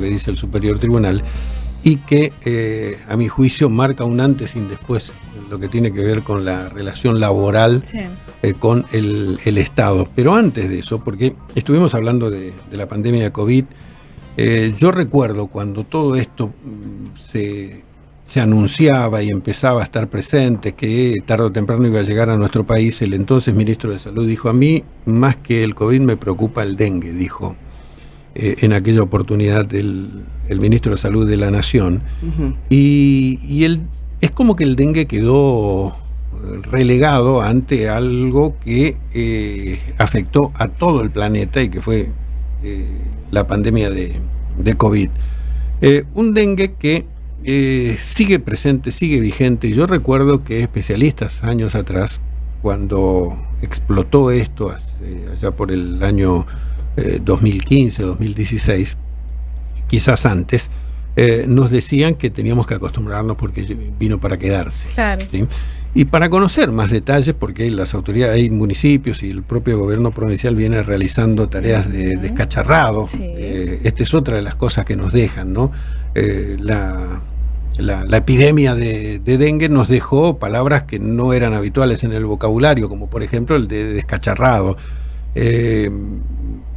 que dice el Superior Tribunal, y que a mi juicio marca un antes y un después en lo que tiene que ver con la relación laboral con el Estado. Pero antes de eso, porque estuvimos hablando de la pandemia de COVID, yo recuerdo cuando todo esto se anunciaba y empezaba a estar presente, que tarde o temprano iba a llegar a nuestro país, el entonces ministro de Salud dijo: a mí más que el COVID me preocupa el dengue, dijo en aquella oportunidad el ministro de Salud de la Nación. Es como que el dengue quedó relegado ante algo que afectó a todo el planeta y que fue la pandemia de COVID. Un dengue que sigue presente, sigue vigente. Yo recuerdo que especialistas años atrás, cuando explotó esto, allá por el año 2015, 2016, quizás antes, nos decían que teníamos que acostumbrarnos porque vino para quedarse. Claro. ¿Sí? Y para conocer más detalles, porque las autoridades, hay municipios y el propio gobierno provincial viene realizando tareas de descacharrado. Sí. Esta es otra de las cosas que nos dejan, ¿no? La epidemia de dengue nos dejó palabras que no eran habituales en el vocabulario, como por ejemplo el de descacharrado,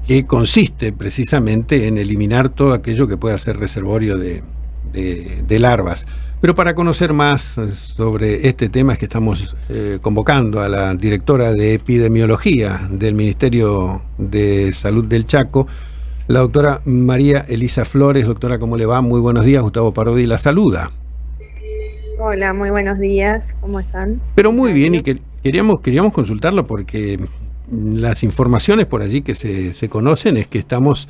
que consiste precisamente en eliminar todo aquello que pueda ser reservorio de larvas. Pero para conocer más sobre este tema es que estamos convocando a la directora de epidemiología del Ministerio de Salud del Chaco, la doctora María Elisa Flores. Doctora, ¿cómo le va? Muy buenos días. Gustavo Parodi la saluda. Hola, muy buenos días. ¿Cómo están? Pero muy bien, y queríamos consultarlo porque las informaciones por allí que se conocen es que estamos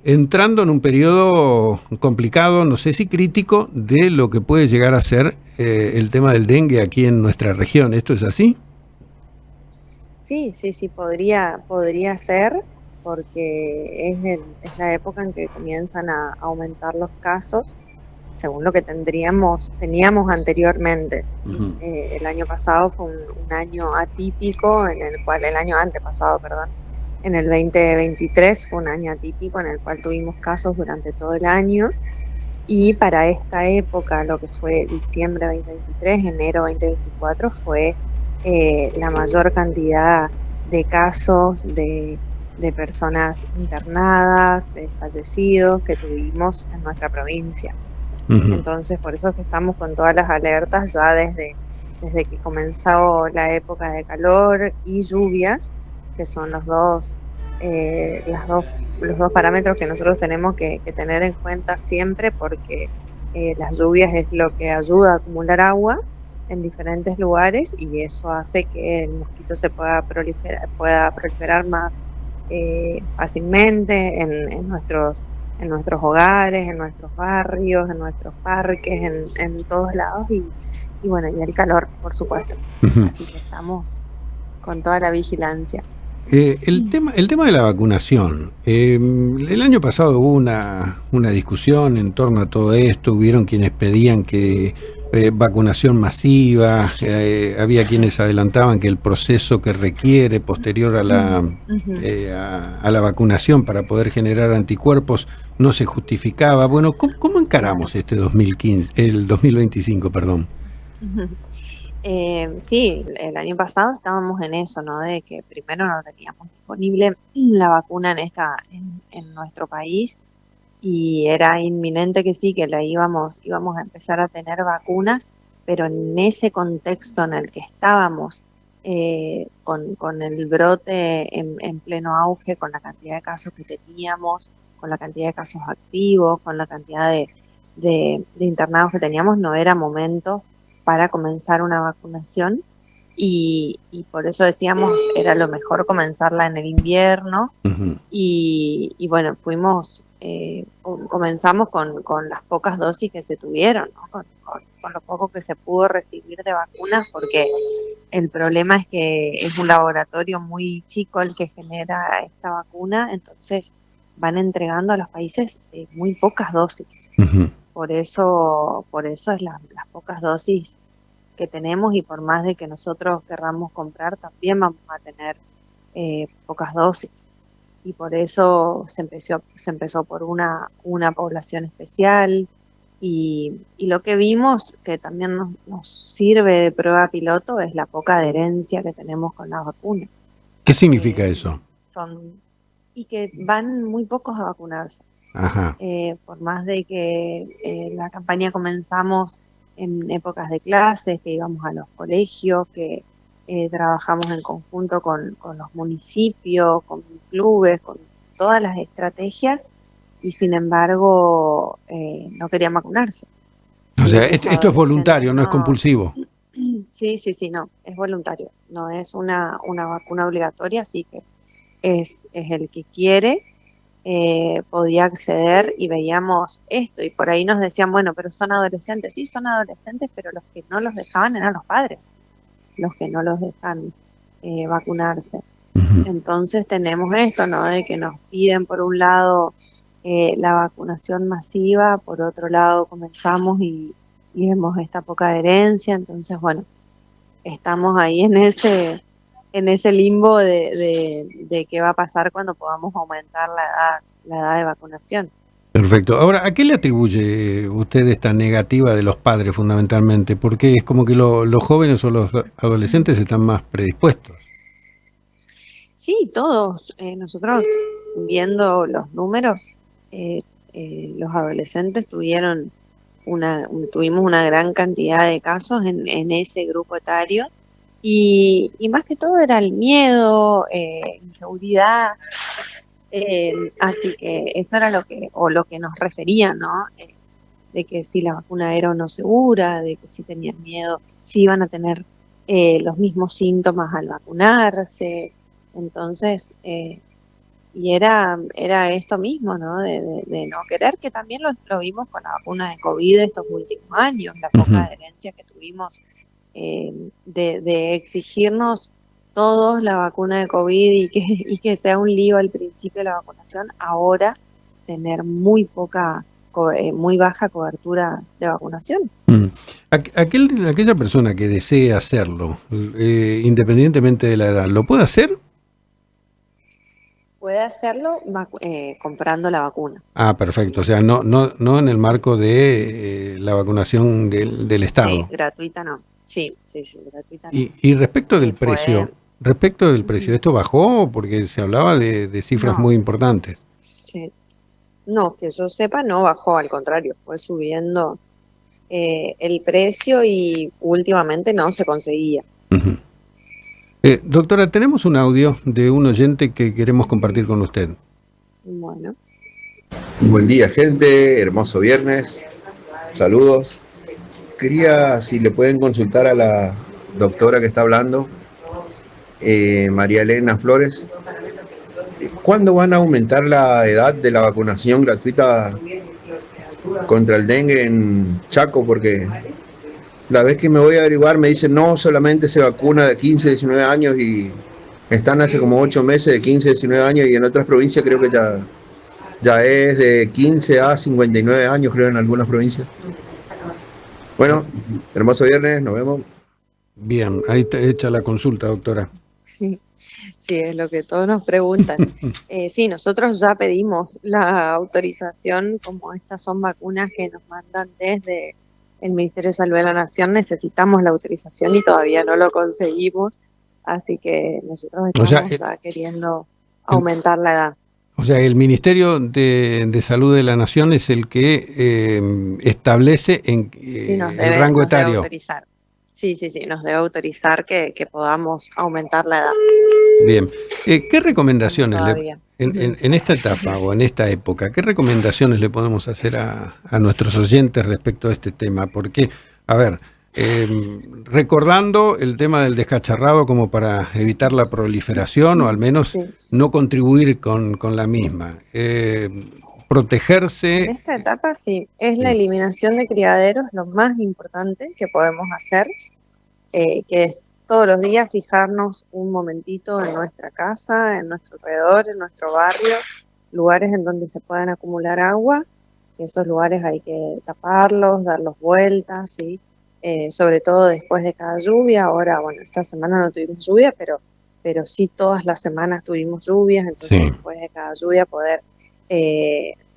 entrando en un periodo complicado, no sé si crítico, de lo que puede llegar a ser el tema del dengue aquí en nuestra región. ¿Esto es así? Sí, podría ser, porque es la época en que comienzan a aumentar los casos, según lo que teníamos anteriormente. El año pasado fue un año atípico, en el cual el año antepasado, perdón, en el 2023 fue un año atípico en el cual tuvimos casos durante todo el año, y para esta época, lo que fue diciembre 2023, enero 2024, fue la mayor cantidad de casos de personas internadas, de fallecidos que tuvimos en nuestra provincia. Entonces, por eso es que estamos con todas las alertas ya desde que comenzó la época de calor y lluvias, que son los dos parámetros que nosotros tenemos que tener en cuenta siempre, porque las lluvias es lo que ayuda a acumular agua en diferentes lugares, y eso hace que el mosquito se pueda proliferar más fácilmente en nuestros hogares, en nuestros barrios, en nuestros parques, en todos lados, y bueno, y el calor, por supuesto. Así que estamos con toda la vigilancia. El tema de la vacunación. El año pasado hubo una discusión en torno a todo esto. Hubieron quienes pedían que vacunación masiva, había quienes adelantaban que el proceso que requiere posterior a la vacunación para poder generar anticuerpos no se justificaba. Bueno, ¿cómo encaramos este 2025, perdón? Sí, el año pasado estábamos en eso, ¿no? De que primero no teníamos disponible la vacuna en nuestro país, y era inminente que sí, que íbamos a empezar a tener vacunas, pero en ese contexto en el que estábamos, con el brote en pleno auge, con la cantidad de casos que teníamos, con la cantidad de casos activos, con la cantidad de internados que teníamos, no era momento para comenzar una vacunación, y por eso decíamos era lo mejor comenzarla en el invierno. Y bueno, comenzamos con las pocas dosis que se tuvieron, ¿no? Con lo poco que se pudo recibir de vacunas, porque el problema es que es un laboratorio muy chico el que genera esta vacuna, entonces van entregando a los países muy pocas dosis. Por eso es las pocas dosis que tenemos, y por más de que nosotros querramos comprar, también vamos a tener pocas dosis. y por eso se empezó por una población especial. Y lo que vimos, que también nos sirve de prueba piloto, es la poca adherencia que tenemos con las vacunas. ¿Qué significa eso? Son, y que van muy pocos a vacunarse. Ajá. Por más de que la campaña comenzamos en épocas de clases, que íbamos a los colegios, que trabajamos en conjunto con los municipios, con clubes, con todas las estrategias, y sin embargo no querían vacunarse. O Sí, sea, esto es voluntario, no es compulsivo. Sí, no, es voluntario, no es una vacuna obligatoria, así que es el que quiere podía acceder y veíamos esto y por ahí nos decían, bueno, pero son adolescentes, sí, son adolescentes, pero los que no los dejaban eran los padres, los que no los dejan vacunarse. Entonces tenemos esto, ¿no? De que nos piden por un lado la vacunación masiva, por otro lado comenzamos y vemos esta poca adherencia, entonces bueno, estamos ahí en ese limbo de qué va a pasar cuando podamos aumentar la edad de vacunación. Perfecto. Ahora, ¿a qué le atribuye usted esta negativa de los padres fundamentalmente? Porque es como que los jóvenes o los adolescentes están más predispuestos. Sí, todos. Nosotros viendo los números, los adolescentes tuvimos una gran cantidad de casos en ese grupo etario y más que todo era el miedo, inseguridad. Así que eso era lo que nos refería, ¿no? De que si la vacuna era o no segura, de que si tenían miedo, si iban a tener los mismos síntomas al vacunarse. Entonces, y era esto mismo, ¿no? De no querer, que también lo vimos con la vacuna de COVID estos últimos años, la poca adherencia que tuvimos de exigirnos todos la vacuna de COVID y que sea un lío al principio de la vacunación, ahora tener muy baja cobertura de vacunación. Aquella persona que desee hacerlo, independientemente de la edad, ¿lo puede hacer? Puede hacerlo comprando la vacuna. Ah, perfecto. O sea, no en el marco de la vacunación del Estado. Sí, gratuita no. Sí, gratuita no. Y respecto del precio, ¿esto bajó? Porque se hablaba de cifras muy importantes. Sí. No, que yo sepa, no bajó, al contrario, fue subiendo el precio y últimamente no se conseguía. Doctora, tenemos un audio de un oyente que queremos compartir con usted. Bueno. Buen día, gente, hermoso viernes, saludos. Quería, si le pueden consultar a la doctora que está hablando, María Elena Flores, ¿cuándo van a aumentar la edad de la vacunación gratuita contra el dengue en Chaco? Porque la vez que me voy a averiguar me dicen no, solamente se vacuna de 15 a 19 años y están hace como 8 meses de 15 a 19 años y en otras provincias creo que ya es de 15 a 59 años, creo, en algunas provincias. Bueno, hermoso viernes, nos vemos. Bien, ahí está hecha la consulta, doctora. Sí, es lo que todos nos preguntan. Sí, nosotros ya pedimos la autorización, como estas son vacunas que nos mandan desde el Ministerio de Salud de la Nación, necesitamos la autorización y todavía no lo conseguimos, así que nosotros estamos ya queriendo aumentar la edad. O sea, el Ministerio de Salud de la Nación es el que establece el rango etario. Autorizar. Sí, nos debe autorizar que podamos aumentar la edad. Bien. ¿Qué recomendaciones en esta etapa o en esta época, qué recomendaciones le podemos hacer a nuestros oyentes respecto a este tema? Porque, a ver, recordando el tema del descacharrado como para evitar la proliferación o al menos no contribuir con la misma. Protegerse. En esta etapa sí, es la eliminación de criaderos lo más importante que podemos hacer, que es todos los días fijarnos un momentito en nuestra casa, en nuestro alrededor, en nuestro barrio, lugares en donde se puedan acumular agua, que esos lugares hay que taparlos, darlos vueltas, ¿sí? Sobre todo después de cada lluvia. Ahora, bueno, esta semana no tuvimos lluvia, pero pero sí todas las semanas tuvimos lluvias, entonces Sí. después de cada lluvia poder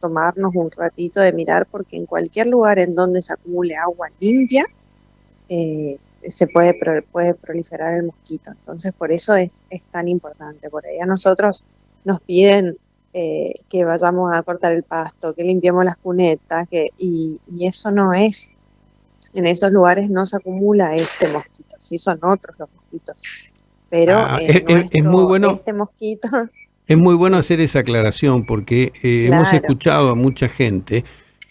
tomarnos un ratito de mirar, porque en cualquier lugar en donde se acumule agua limpia, se puede proliferar el mosquito. Entonces por eso es tan importante. Por ahí a nosotros nos piden que vayamos a cortar el pasto, que limpiemos las cunetas, y eso no es. En esos lugares no se acumula este mosquito, sí son otros los mosquitos, pero Es muy bueno. este mosquito, Es muy bueno sí, hacer esa aclaración porque hemos claro, escuchado a mucha gente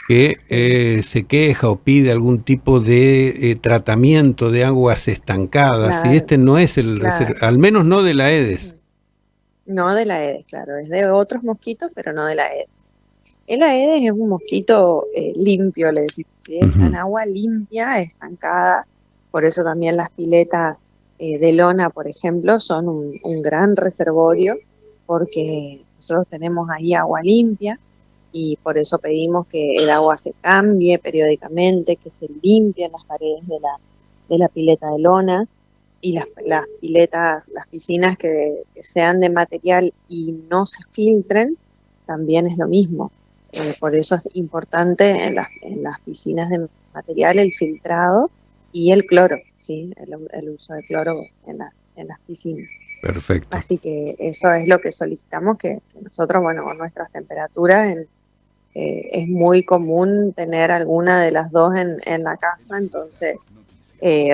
que sí, se queja o pide algún tipo de tratamiento de aguas estancadas y claro, este no es el claro. al menos no de la Aedes. No de la Aedes, claro, es de otros mosquitos, pero no de la Aedes. El Aedes es un mosquito limpio, le decimos, ¿sí? Está en Ujú. agua limpia, estancada, por eso también las piletas de lona, por ejemplo, son un gran reservorio, porque nosotros tenemos ahí agua limpia y por eso pedimos que el agua se cambie periódicamente, que se limpien las paredes de la pileta de lona, y las piletas, las piscinas que sean de material y no se filtren, también es lo mismo. Por eso es importante en las piscinas de material el filtrado y el cloro, ¿sí? El uso de cloro en las piscinas. Perfecto. Así que eso es lo que solicitamos, que nosotros, bueno, con nuestras temperaturas, es muy común tener alguna de las dos en la casa, entonces,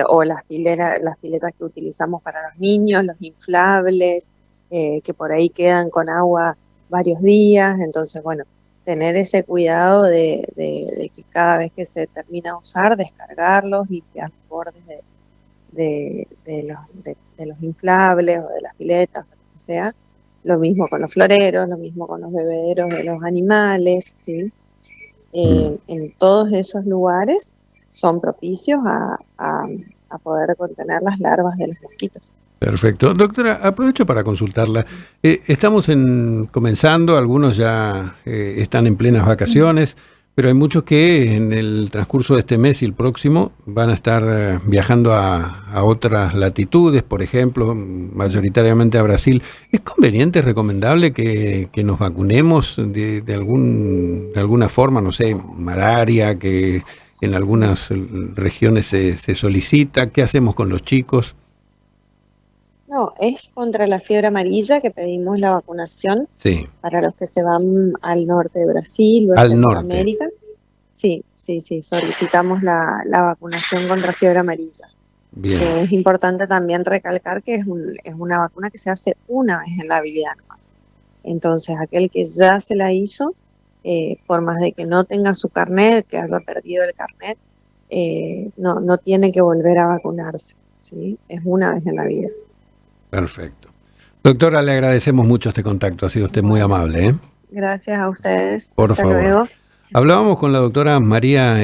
o las piletas que utilizamos para los niños, los inflables, que por ahí quedan con agua varios días, entonces, bueno, tener ese cuidado de que cada vez que se termina de usar, descargarlos, limpiar los bordes de los inflables o de las piletas, o lo que sea. Lo mismo con los floreros, lo mismo con los bebederos de los animales, ¿sí? Mm. En todos esos lugares son propicios a poder contener las larvas de los mosquitos. Perfecto. Doctora, aprovecho para consultarla. Estamos comenzando, algunos ya están en plenas vacaciones, pero hay muchos que en el transcurso de este mes y el próximo van a estar viajando a otras latitudes, por ejemplo, Sí. mayoritariamente a Brasil. ¿Es conveniente, es recomendable que nos vacunemos de alguna forma, no sé, malaria, que en Sí. algunas regiones se solicita? ¿Qué hacemos con los chicos? No, es contra la fiebre amarilla que pedimos la vacunación Sí, para los que se van al norte de Brasil o a al norte. Centroamérica. Sí, sí, sí, solicitamos la vacunación contra fiebre amarilla. Bien, Es importante también recalcar que es una vacuna que se hace una vez en la vida nomás. Entonces, aquel que ya se la hizo, por más de que no tenga su carnet, que haya perdido el carnet, no tiene que volver a vacunarse, ¿sí? Es una vez en la vida. perfecto. Doctora, le agradecemos mucho este contacto, ha sido usted muy Bueno, amable, ¿eh? gracias a ustedes. Por Hasta favor. luego. Hablábamos con la doctora María